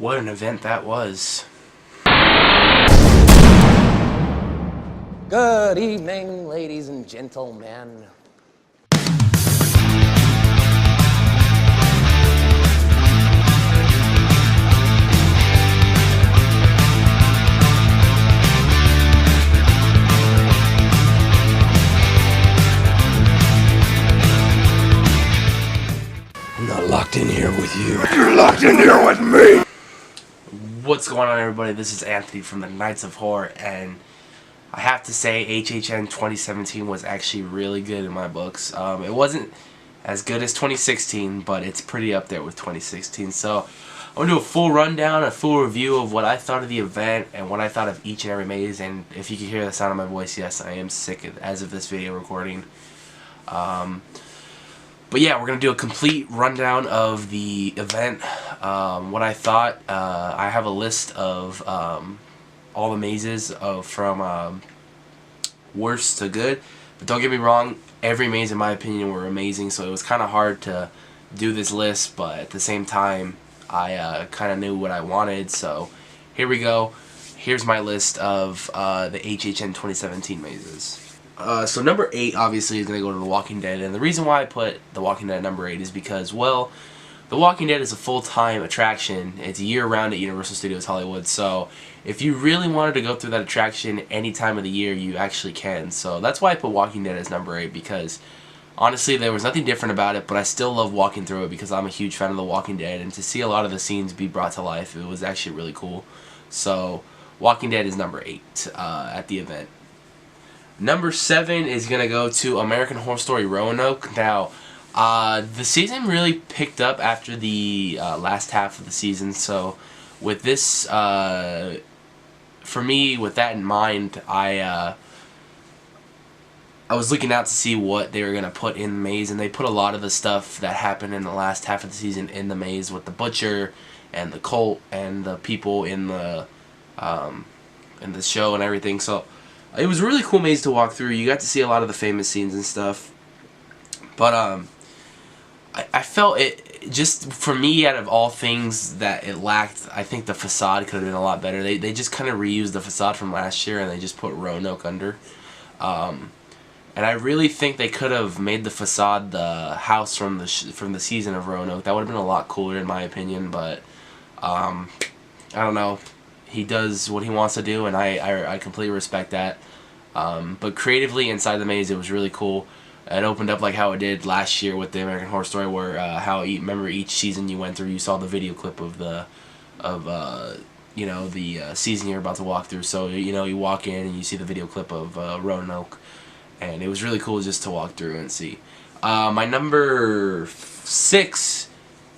What an event that was. Good evening, ladies and gentlemen. I'm not locked in here with you. You're locked in here with me! What's going on, everybody? This is Anthony from the Knights of Horror, and I have to say HHN 2017 was actually really good in my books. It wasn't as good as 2016, but it's pretty up there with 2016. So I'm going to do a full rundown, a full review of what I thought of the event and what I thought of each and every maze. And if you can hear the sound of my voice, yes, I am sick as of this video recording. But yeah, we're going to do a complete rundown of the event, what I thought. I have a list of all the mazes from worst to good. But don't get me wrong, every maze in my opinion were amazing, so it was kind of hard to do this list, but at the same time, I kind of knew what I wanted, so here we go. Here's my list of the HHN 2017 mazes. So number 8 obviously is going to go to The Walking Dead, and the reason why I put The Walking Dead at number 8 is because, well, The Walking Dead is a full-time attraction. It's year-round at Universal Studios Hollywood, so if you really wanted to go through that attraction any time of the year, you actually can. So that's why I put Walking Dead as number 8, because honestly there was nothing different about it, but I still love walking through it because I'm a huge fan of The Walking Dead, and to see a lot of the scenes be brought to life, it was actually really cool. So Walking Dead is number 8 at the event. Number 7 is going to go to American Horror Story Roanoke. Now, the season really picked up after the last half of the season, so with this, for me, with that in mind, I was looking out to see what they were going to put in the maze, and they put a lot of the stuff that happened in the last half of the season in the maze with the butcher and the cult and the people in the show and everything. So it was a really cool maze to walk through. You got to see a lot of the famous scenes and stuff. But I felt it, just for me, out of all things that it lacked, I think the facade could have been a lot better. They just kind of reused the facade from last year, and they just put Roanoke under. And I really think they could have made the facade the house from the season of Roanoke. That would have been a lot cooler in my opinion, but I don't know. He does what he wants to do, and I completely respect that. But creatively inside the maze, it was really cool. It opened up like how it did last year with the American Horror Story, where remember each season you went through, you saw the video clip of the season you're about to walk through. So you walk in and you see the video clip of Roanoke, and it was really cool just to walk through and see. My number 6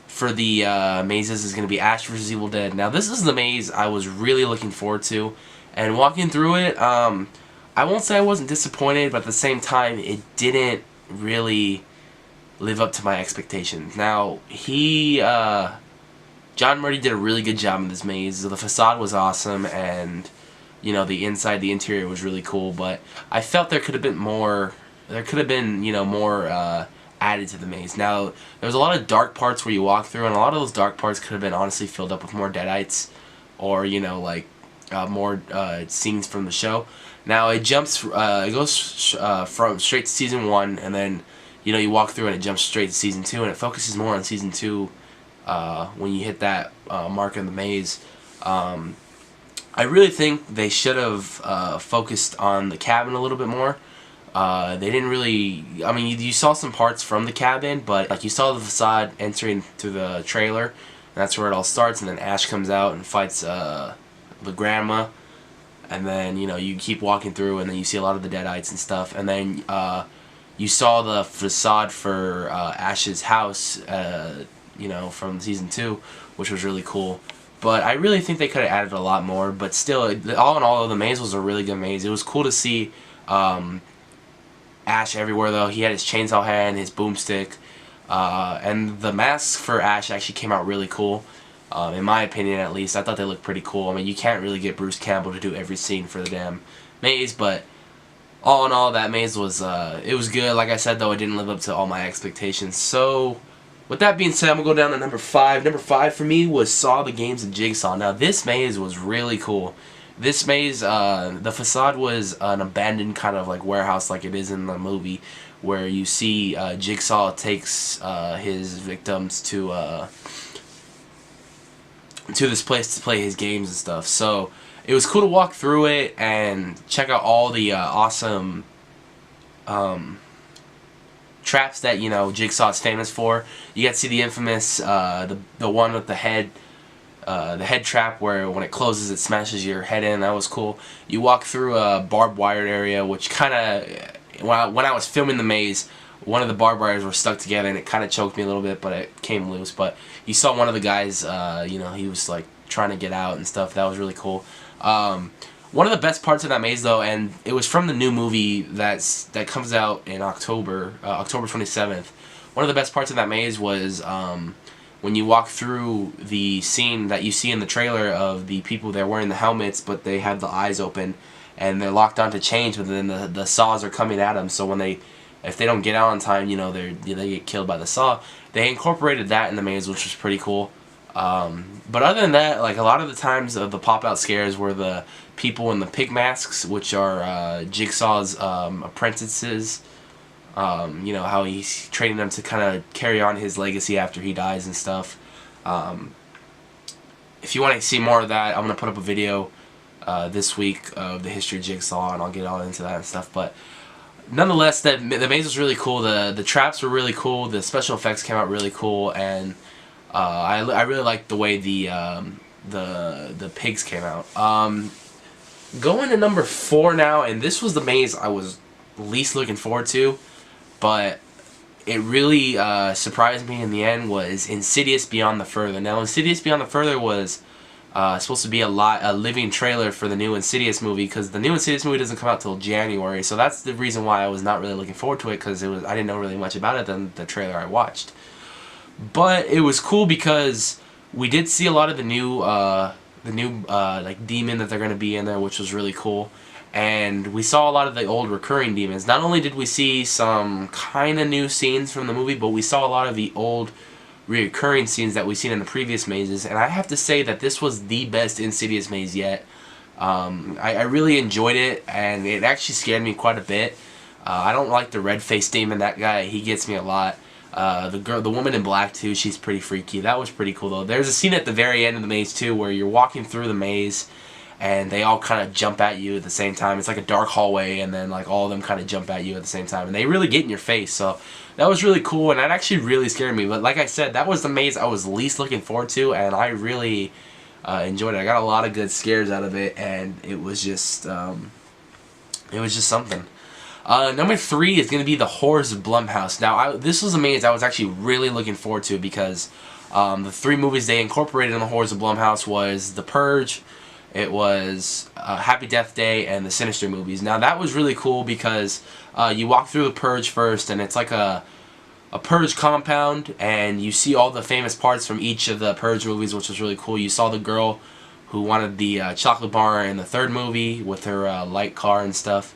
for the mazes is going to be Ash vs. Evil Dead. Now this is the maze I was really looking forward to, and walking through it, I won't say I wasn't disappointed, but at the same time it didn't really live up to my expectations. Now John Murray did a really good job in this maze. The facade was awesome, and the interior was really cool, but I felt there could have been more. There could have been more added to the maze. Now, there was a lot of dark parts where you walk through, and a lot of those dark parts could have been honestly filled up with more deadites, or more scenes from the show. Now it goes from straight to season 1, and then you walk through and it jumps straight to season 2, and it focuses more on season 2 when you hit that mark in the maze. I really think they should have focused on the cabin a little bit more. They didn't really. I mean, you saw some parts from the cabin, but like you saw the facade entering through the trailer, and that's where it all starts. And then Ash comes out and fights the grandma, and then you keep walking through, and then you see a lot of the deadites and stuff. And then you saw the facade for Ash's house, from season 2, which was really cool. But I really think they could have added a lot more. But still, all in all, the maze was a really good maze. It was cool to see Ash everywhere, though. He had his chainsaw hand, his boomstick, and the masks for Ash actually came out really cool. In my opinion, at least. I thought they looked pretty cool. I mean, you can't really get Bruce Campbell to do every scene for the damn maze, but all in all, that maze was, it was good. Like I said, though, it didn't live up to all my expectations. So, With that being said, I'm going to go down to number 5. Number 5 for me was Saw the Games of Jigsaw. Now, this maze was really cool. This maze, the facade was an abandoned kind of like warehouse like it is in the movie, where you see Jigsaw takes his victims to this place to play his games and stuff. So it was cool to walk through it and check out all the awesome traps that, you know, Jigsaw is famous for. You got to see the infamous the one with the head trap, where when it closes it smashes your head in. That was cool. You walk through a barbed wire area, which kind of, when I was filming the maze, one of the barbed wires were stuck together and it kind of choked me a little bit, but it came loose. But you saw one of the guys, you know, he was like trying to get out and stuff. That was really cool. One of the best parts of that maze, though, and it was from the new movie that comes out in October 27th. One of the best parts of that maze was when you walk through the scene that you see in the trailer of the people that are wearing the helmets, but they have the eyes open and they're locked onto chains, but then the saws are coming at them. So if they don't get out on time, you know, they get killed by the saw. They incorporated that in the maze, which was pretty cool. But other than that, like, a lot of the times the pop-out scares were the people in the pig masks, which are Jigsaw's apprentices. You know, how he's training them to kind of carry on his legacy after he dies and stuff. If you want to see more of that, I'm going to put up a video this week of the history of Jigsaw, and I'll get all into that and stuff. But nonetheless, the maze was really cool. The traps were really cool. The special effects came out really cool, and I really liked the way the pigs came out. Going to number 4 now, and this was the maze I was least looking forward to, but it really surprised me in the end, was Insidious Beyond the Further. Now, Insidious Beyond the Further was supposed to be a living trailer for the new Insidious movie, because the new Insidious movie doesn't come out till January, so that's the reason why I was not really looking forward to it, because I didn't know really much about it than the trailer I watched. But it was cool because we did see a lot of the new like demon that they're going to be in there, which was really cool. And we saw a lot of the old recurring demons. Not only did we see some kind of new scenes from the movie, but we saw a lot of the old recurring scenes that we've seen in the previous mazes. And I have to say that this was the best Insidious maze yet. I really enjoyed it, and it actually scared me quite a bit. I don't like the red-faced demon. That guy, he gets me a lot. The woman in black too, she's pretty freaky. That was pretty cool though. There's a scene at the very end of the maze too, where you're walking through the maze and they all kind of jump at you at the same time. It's like a dark hallway, and then like all of them kind of jump at you at the same time, and they really get in your face. So that was really cool, and that actually really scared me. But like I said, that was the maze I was least looking forward to, and I really enjoyed it. I got a lot of good scares out of it, and it was just something. Number 3 is going to be The Horrors of Blumhouse. Now, this was a maze I was actually really looking forward to, because the 3 movies they incorporated in The Horrors of Blumhouse was The Purge, it was Happy Death Day, and the Sinister movies. Now, that was really cool because you walk through The Purge first, and it's like a Purge compound, and you see all the famous parts from each of the Purge movies, which was really cool. You saw the girl who wanted the chocolate bar in the 3rd movie with her light car and stuff.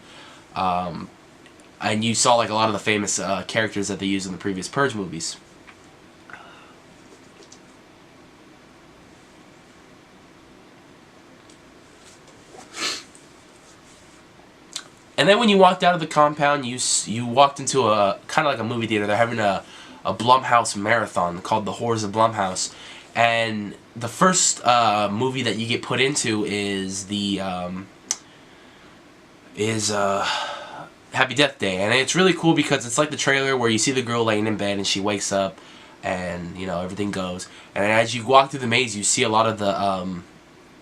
And you saw like a lot of the famous characters that they used in the previous Purge movies. And then when you walked out of the compound, you walked into a kind of like a movie theater. They're having a Blumhouse marathon called The Horrors of Blumhouse. And the first movie that you get put into is Happy Death Day. And it's really cool because it's like the trailer where you see the girl laying in bed and she wakes up and, you know, everything goes. And as you walk through the maze, you see a lot of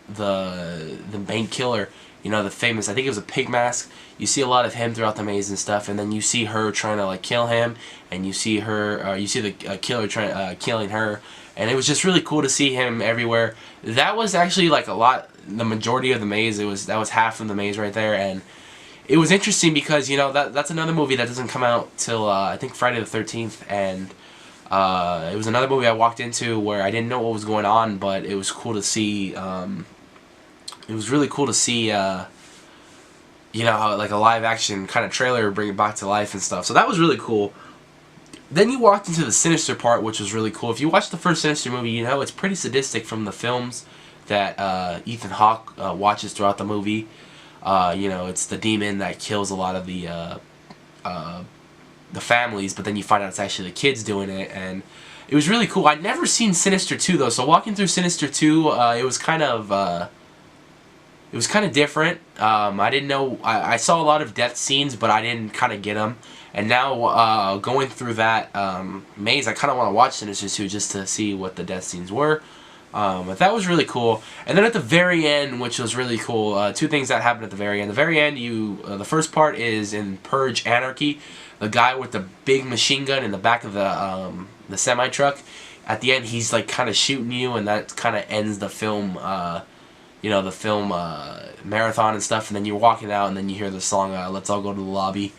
the main killer, you know, the famous, I think it was a pig mask. You see a lot of him throughout the maze and stuff, and then you see her trying to like kill him, and you see her, you see the killer trying killing her, and it was just really cool to see him everywhere. That was actually like the majority of the maze. That was half of the maze right there, and it was interesting because, you know, that's another movie that doesn't come out till I think Friday the 13th, and it was another movie I walked into where I didn't know what was going on, but it was cool to see. It was really cool to see. You know, how like a live action kind of trailer bring it back to life and stuff. So that was really cool. Then you walked into the Sinister part, which was really cool. If you watch the first Sinister movie, you know it's pretty sadistic from the films that Ethan Hawke watches throughout the movie. You know, it's the demon that kills a lot of the families, but then you find out it's actually the kids doing it, and it was really cool. I'd never seen Sinister 2 though, so walking through Sinister 2, it was kind of different. I didn't know. I saw a lot of death scenes, but I didn't kind of get them. And now going through that maze, I kind of want to watch Sinister 2 just to see what the death scenes were. But that was really cool. And then at the very end, which was really cool, two things that happened at the very end. The very end, the first part is in Purge Anarchy. The guy with the big machine gun in the back of the semi truck. At the end, he's like kind of shooting you, and that kind of ends the film. You know, the film marathon and stuff. And then you're walking out, and then you hear the song "Let's All Go to the Lobby."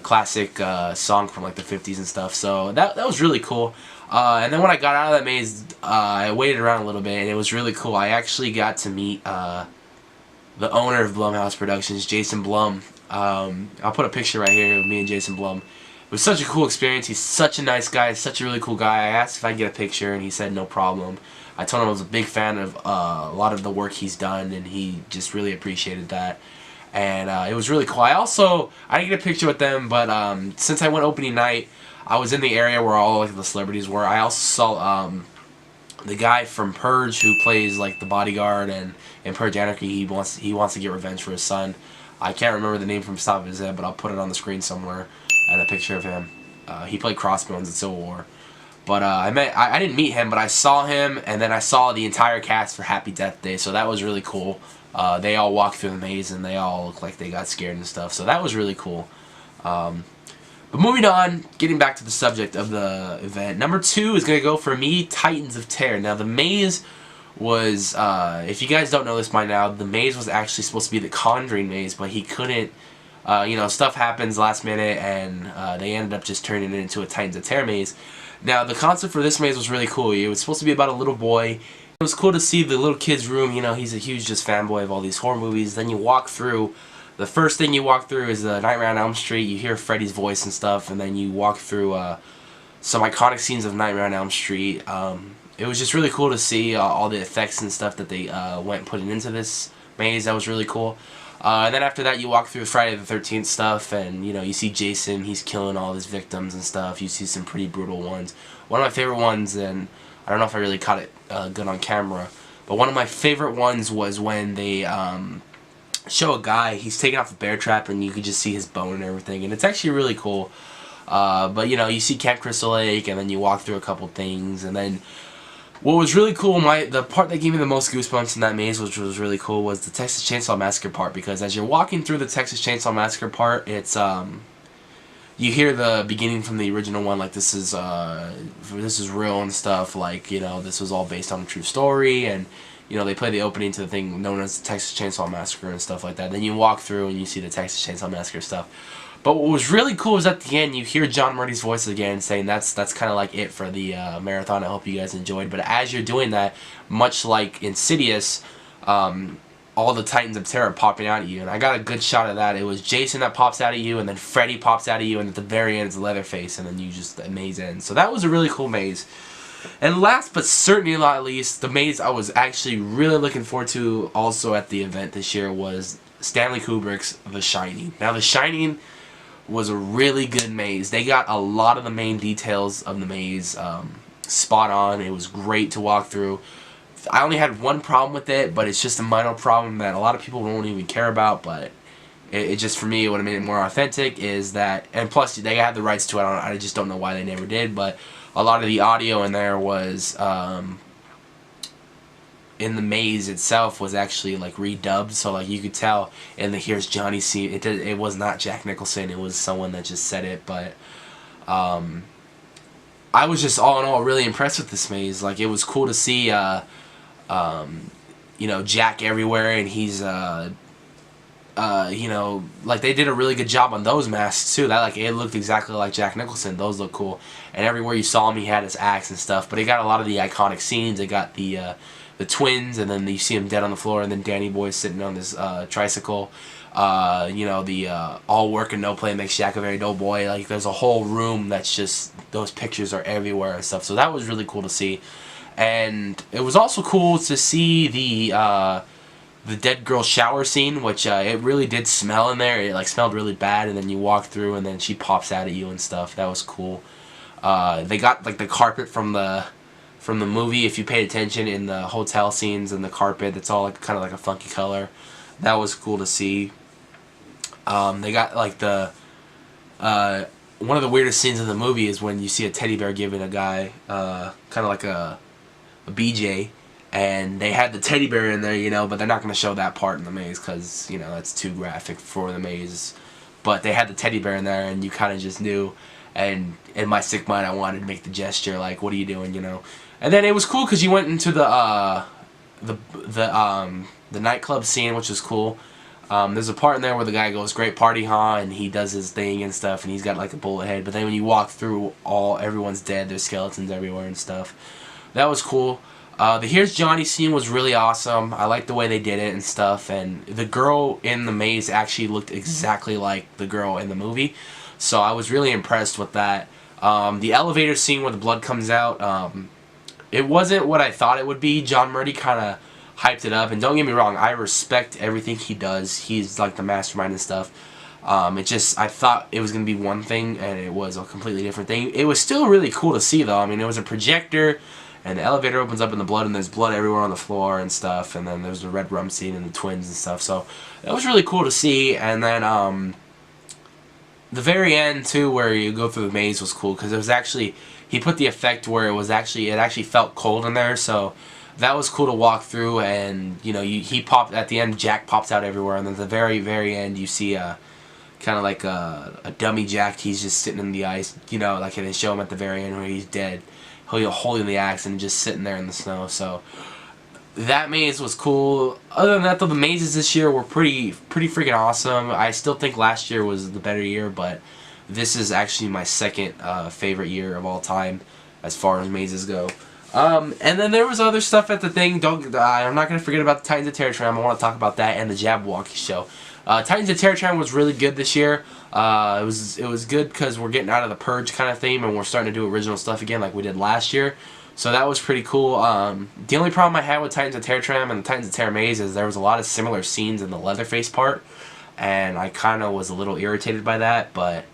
Classic song from like the 50s and stuff. So that was really cool. And then when I got out of that maze, I waited around a little bit, and it was really cool. I actually got to meet the owner of Blumhouse Productions, Jason Blum. I'll put a picture right here of me and Jason Blum. It was such a cool experience. He's such a nice guy, such a really cool guy. I asked if I could get a picture, and he said no problem. I told him I was a big fan of a lot of the work he's done, and he just really appreciated that. And it was really cool. I didn't get a picture with them, but since I went opening night, I was in the area where all like the celebrities were. I also saw the guy from Purge who plays like the bodyguard, and in Purge Anarchy he wants to get revenge for his son. I can't remember the name from the top of his head, but I'll put it on the screen somewhere, and a picture of him. He played Crossbones in Civil War. But I didn't meet him, but I saw him, and then I saw the entire cast for Happy Death Day, so that was really cool. They all walked through the maze, and they all looked like they got scared and stuff, so that was really cool. But moving on, getting back to the subject of the event, number 2 is going to go for me, Titans of Terror. Now, the maze was, if you guys don't know this by now, the maze was actually supposed to be the Conjuring maze, but he couldn't, you know, stuff happens last minute, and they ended up just turning it into a Titans of Terror maze. Now, the concept for this maze was really cool. It was supposed to be about a little boy. It was cool to see the little kid's room. You know, he's a huge just fanboy of all these horror movies. Then you walk through. The first thing you walk through is the Nightmare on Elm Street. You hear Freddy's voice and stuff, and then you walk through some iconic scenes of Nightmare on Elm Street. It was just really cool to see all the effects and stuff that they went putting into this maze. That was really cool. And then after that, you walk through Friday the 13th stuff, and you know you see Jason. He's killing all his victims and stuff. You see some pretty brutal ones. One of my favorite ones, and I don't know if I really caught it good on camera, but one of my favorite ones was when they show a guy, he's taking off a bear trap, and you could just see his bone and everything, and it's actually really cool. But you know, you see Camp Crystal Lake, and then you walk through a couple things, and then what was really cool, the part that gave me the most goosebumps in that maze, which was really cool, was the Texas Chainsaw Massacre part, because as you're walking through the Texas Chainsaw Massacre part, it's you hear the beginning from the original one, like this is real and stuff, like, you know, this was all based on a true story, and you know, they play the opening to the thing known as the Texas Chainsaw Massacre and stuff like that. Then you walk through and you see the Texas Chainsaw Massacre stuff. But what was really cool is at the end you hear John Murdy's voice again saying that's kind of like it for the marathon. I hope you guys enjoyed. But as you're doing that, much like Insidious, all the Titans of Terror popping out at you. And I got a good shot of that. It was Jason that pops out at you, and then Freddy pops out at you, and at the very end it's Leatherface, and then you just, the maze ends. So that was a really cool maze. And last but certainly not least, the maze I was actually really looking forward to also at the event this year was Stanley Kubrick's The Shining. Now, The Shining was a really good maze. They got a lot of the main details of the maze spot on. It was great to walk through. I only had one problem with it, but it's just a minor problem that a lot of people won't even care about, but it just, for me, it would have made it more authentic, is that, and plus they had the rights to it. I just don't know why they never did, but a lot of the audio in there was in the maze itself was actually like redubbed, so like you could tell in the "Here's Johnny scene" it was not Jack Nicholson, it was someone that just said it. But I was just all in all really impressed with this maze. Like, it was cool to see you know, Jack everywhere, and he's you know, like, they did a really good job on those masks too. That, like, it looked exactly like Jack Nicholson. Those look cool. And everywhere you saw him, he had his axe and stuff. But it got a lot of the iconic scenes. It got the the twins, and then you see them dead on the floor, and then Danny Boy's sitting on this tricycle. You know, the all work and no play makes Jack a very dull boy. Like, there's a whole room that's just, those pictures are everywhere and stuff. So that was really cool to see. And it was also cool to see the dead girl shower scene, which it really did smell in there. It like smelled really bad, and then you walk through, and then she pops out at you and stuff. That was cool. They got like the carpet from the movie. If you paid attention in the hotel scenes and the carpet, it's all like kind of like a funky color. That was cool to see. They got like the one of the weirdest scenes in the movie is when you see a teddy bear giving a guy kind of like a BJ, and they had the teddy bear in there, you know, but they're not going to show that part in the maze because, you know, that's too graphic for the maze. But they had the teddy bear in there, and you kind of just knew. And in my sick mind, I wanted to make the gesture, like, what are you doing, you know? And then it was cool because you went into the nightclub scene, which was cool. There's a part in there where the guy goes, "Great party, huh?" and he does his thing and stuff, and he's got like a bullet head. But then when you walk through, everyone's dead. There's skeletons everywhere and stuff. That was cool. The Here's Johnny scene was really awesome. I liked the way they did it and stuff. And the girl in the maze actually looked exactly like the girl in the movie, so I was really impressed with that. The elevator scene where the blood comes out, it wasn't what I thought it would be. John Murdy kind of hyped it up, and don't get me wrong, I respect everything he does. He's like the mastermind and stuff. It just, I thought it was going to be one thing, and it was a completely different thing. It was still really cool to see, though. I mean, it was a projector, and the elevator opens up in the blood, and there's blood everywhere on the floor and stuff, and then there's the red rum scene and the twins and stuff, so that was really cool to see. And then the very end, too, where you go through the maze was cool, because it was actually, he put the effect where it actually felt cold in there, so that was cool to walk through. And, you know, he popped, at the end, Jack pops out everywhere, and then at the very, very end, you see kind of like a dummy Jack. He's just sitting in the ice, you know, like they show him at the very end where he's dead, holding the axe and just sitting there in the snow. So that maze was cool. Other than that, though, the mazes this year were pretty freaking awesome. I still think last year was the better year, but this is actually my second favorite year of all time as far as mazes go. And then there was other stuff at the thing. I'm not going to forget about the Titans of Terror Tram. I want to talk about that and the Jabbawockeez show. Titans of Terror Tram was really good this year. It was good because we're getting out of the Purge kind of theme, and we're starting to do original stuff again like we did last year. So that was pretty cool. The only problem I had with Titans of Terror Tram and the Titans of Terror Maze is there was a lot of similar scenes in the Leatherface part, and I kind of was a little irritated by that, but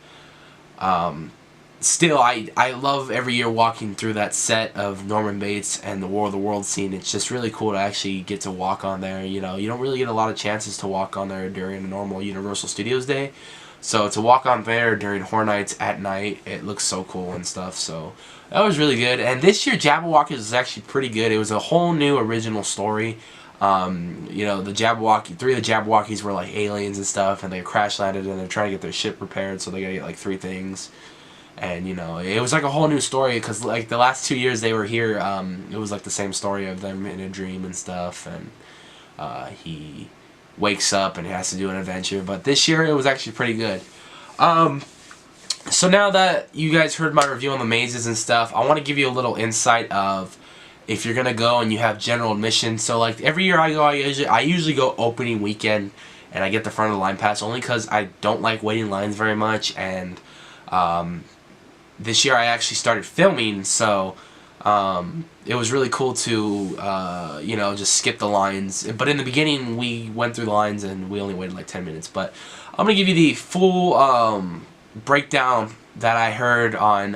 still, I love every year walking through that set of Norman Bates and the War of the Worlds scene. It's just really cool to actually get to walk on there. You know, you don't really get a lot of chances to walk on there during a normal Universal Studios day. So to walk on there during Horror Nights at night, it looks so cool and stuff. So that was really good. And this year, Jabbawockeez was actually pretty good. It was a whole new original story. You know, the Jabbawockeez, 3 of the Jabbawockeez were like aliens and stuff, and they crash landed, and they're trying to get their ship repaired, so they gotta get like 3 things. And, you know, it was like a whole new story, because like the last 2 years they were here, it was like the same story of them in a dream and stuff, and he wakes up and he has to do an adventure. But this year it was actually pretty good. So now that you guys heard my review on the mazes and stuff, I want to give you a little insight of if you're gonna go and you have general admission. So like every year I go, I usually go opening weekend, and I get the front of the line pass only because I don't like waiting lines very much. And this year I actually started filming, so it was really cool to you know, just skip the lines. But in the beginning we went through the lines and we only waited like 10 minutes. But I'm gonna give you the full breakdown that I heard on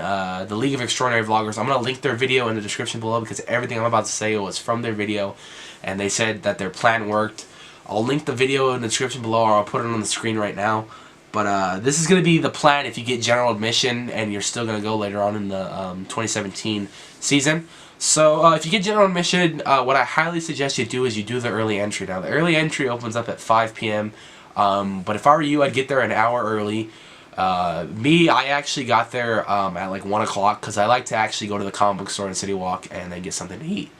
the League of Extraordinary Vloggers. I'm going to link their video in the description below, because everything I'm about to say was from their video, and they said that their plan worked. I'll link the video in the description below, or I'll put it on the screen right now. But this is going to be the plan if you get general admission and you're still going to go later on in the 2017 season. So if you get general admission, what I highly suggest you do is you do the early entry. Now the early entry opens up at 5 p.m. But if I were you, I'd get there an hour early. I actually got there at like 1 o'clock, because I like to actually go to the comic book store in City Walk and then get something to eat.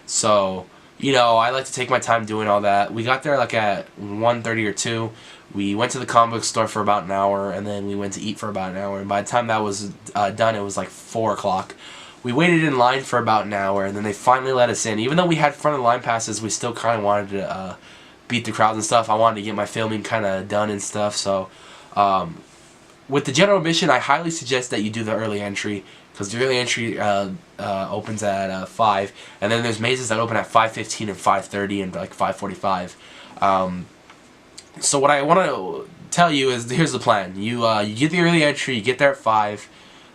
So, you know, I like to take my time doing all that. We got there like at 1:30 or 2. We went to the comic book store for about an hour, and then we went to eat for about an hour. And by the time that was done, it was like 4 o'clock. We waited in line for about an hour, and then they finally let us in. Even though we had front of the line passes, we still kind of wanted to beat the crowds and stuff. I wanted to get my filming kind of done and stuff. So with the general admission, I highly suggest that you do the early entry, because the early entry opens at 5, and then there's mazes that open at 5:15 and 5:30 and like 5:45. So what I want to tell you is, here's the plan. You get the early entry, you get there at 5.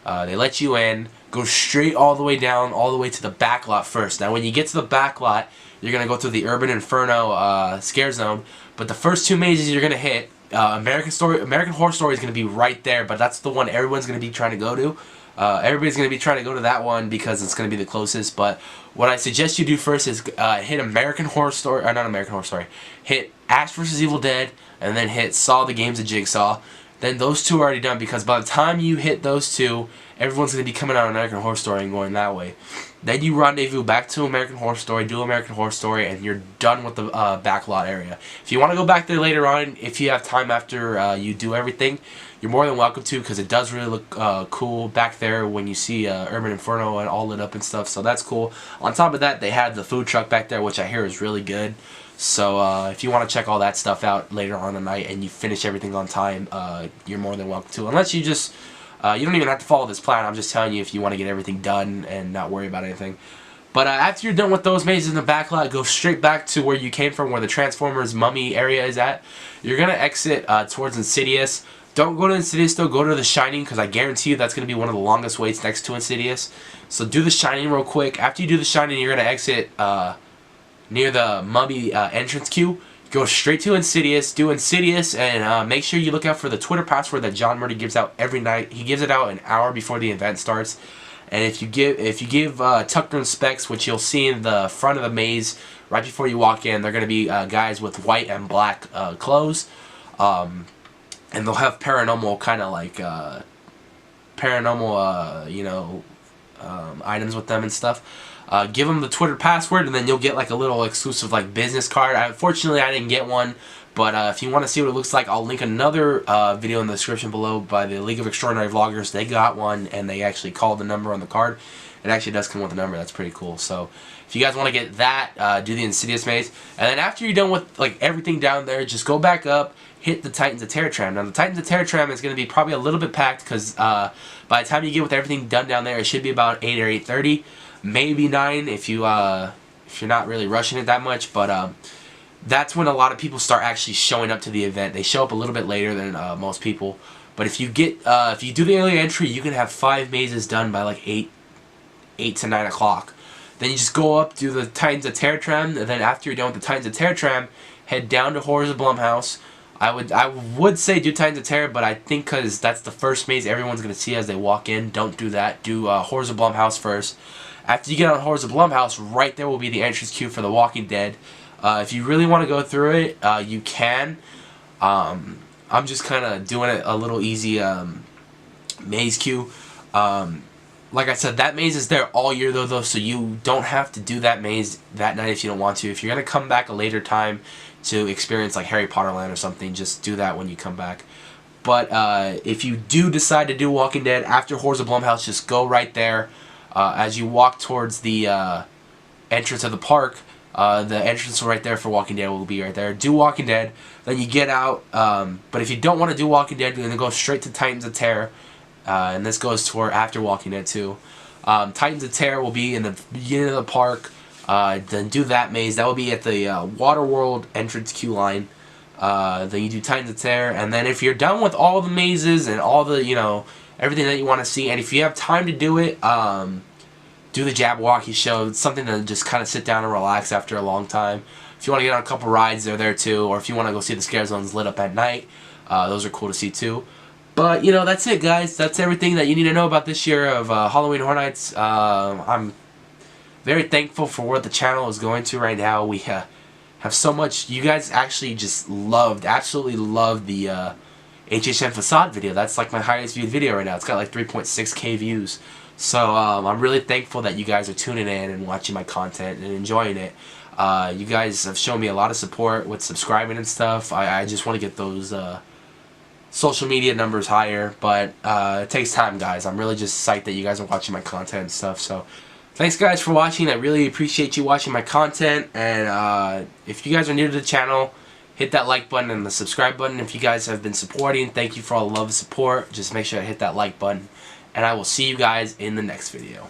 They let you in. Go straight all the way down, all the way to the back lot first. Now when you get to the back lot, you're going to go through the Urban Inferno scare zone. But the first 2 mazes you're going to hit, American Horror Story is going to be right there, but that's the one everyone's going to be trying to go to. Everybody's going to be trying to go to that one because it's going to be the closest. But what I suggest you do first is hit American Horror Story, or not American Horror Story, hit Ash vs. Evil Dead, and then hit Saw the Games of Jigsaw. Then those 2 are already done, because by the time you hit those 2, everyone's going to be coming out of American Horror Story and going that way. Then you rendezvous back to American Horror Story, do American Horror Story, and you're done with the backlot area. If you want to go back there later on, if you have time after you do everything, you're more than welcome to, because it does really look cool back there when you see Urban Inferno and all lit up and stuff, so that's cool. On top of that, they had the food truck back there, which I hear is really good. So if you want to check all that stuff out later on the night and you finish everything on time, you're more than welcome to. Unless you just, you don't even have to follow this plan. I'm just telling you if you want to get everything done and not worry about anything. But after you're done with those mazes in the back lot, go straight back to where you came from, where the Transformers Mummy area is at. You're going to exit towards Insidious. Don't go to Insidious though, go to The Shining, because I guarantee you that's going to be one of the longest waits next to Insidious. So do The Shining real quick. After you do The Shining, you're going to exit near the Mummy entrance queue. Go straight to Insidious, do Insidious, and make sure you look out for the Twitter password that John Murdy gives out every night. He gives it out an hour before the event starts. And if you give Tucker and Specs, which you'll see in the front of the maze right before you walk in, they're going to be guys with white and black clothes. And they'll have paranormal kind of like items with them and stuff. Give them the Twitter password, and then you'll get like a little exclusive like business card. Unfortunately, I didn't get one, but if you want to see what it looks like, I'll link another video in the description below by the League of Extraordinary Vloggers. They got one, and they actually called the number on the card. It actually does come with a number. That's pretty cool. So if you guys want to get that, do the Insidious maze, and then after you're done with like everything down there, just go back up, hit the Titans of Terror tram. Now the Titans of Terror tram is going to be probably a little bit packed, because by the time you get with everything done down there, it should be about 8 or 8:30. Maybe 9 if you're not really rushing it that much, but that's when a lot of people start actually showing up to the event. They show up a little bit later than most people, but if you do the early entry, you can have 5 mazes done by like 8 to 9 o'clock. Then you just go up, do the Titans of Terror tram, and then after you're done with the Titans of Terror tram, head down to Horrors of Blumhouse. I would say do Titans of Terror, but I think because that's the first maze everyone's going to see as they walk in, don't do that. Do Horrors of Blumhouse first. After you get on Horrors of Blumhouse, right there will be the entrance queue for The Walking Dead. If you really want to go through it, you can. I'm just kind of doing it a little easy maze queue. Like I said, that maze is there all year though, so you don't have to do that maze that night if you don't want to. If you're going to come back a later time to experience like Harry Potter Land or something, just do that when you come back. But if you do decide to do Walking Dead after Horrors of Blumhouse, just go right there. As you walk towards the entrance of the park, the entrance right there for Walking Dead will be right there. Do Walking Dead, then you get out. But if you don't want to do Walking Dead, you're going to go straight to Titans of Terror. And this goes toward after Walking Dead too. Titans of Terror will be in the beginning of the park. Then do that maze. That will be at the Waterworld entrance queue line. Then you do Titans of Terror. And then if you're done with all the mazes and all the, everything that you want to see, and if you have time to do it, do the Jabbawockeez show. It's something to just kind of sit down and relax after a long time. If you want to get on a couple rides, they're there too. Or if you want to go see the scare zones lit up at night, those are cool to see too. But, that's it, guys. That's everything that you need to know about this year of Halloween Horror Nights. I'm very thankful for what the channel is going to right now. We have so much. You guys actually just absolutely loved the HHN Facade video. That's like my highest viewed video right now. It's got like 3.6K views. So I'm really thankful that you guys are tuning in and watching my content and enjoying it. You guys have shown me a lot of support with subscribing and stuff. I just want to get those social media numbers higher, but it takes time, guys. I'm really just psyched that you guys are watching my content and stuff. So thanks, guys, for watching. I really appreciate you watching my content, and if you guys are new to the channel, hit that like button and the subscribe button. If you guys have been supporting, thank you for all the love and support. Just make sure to hit that like button, and I will see you guys in the next video.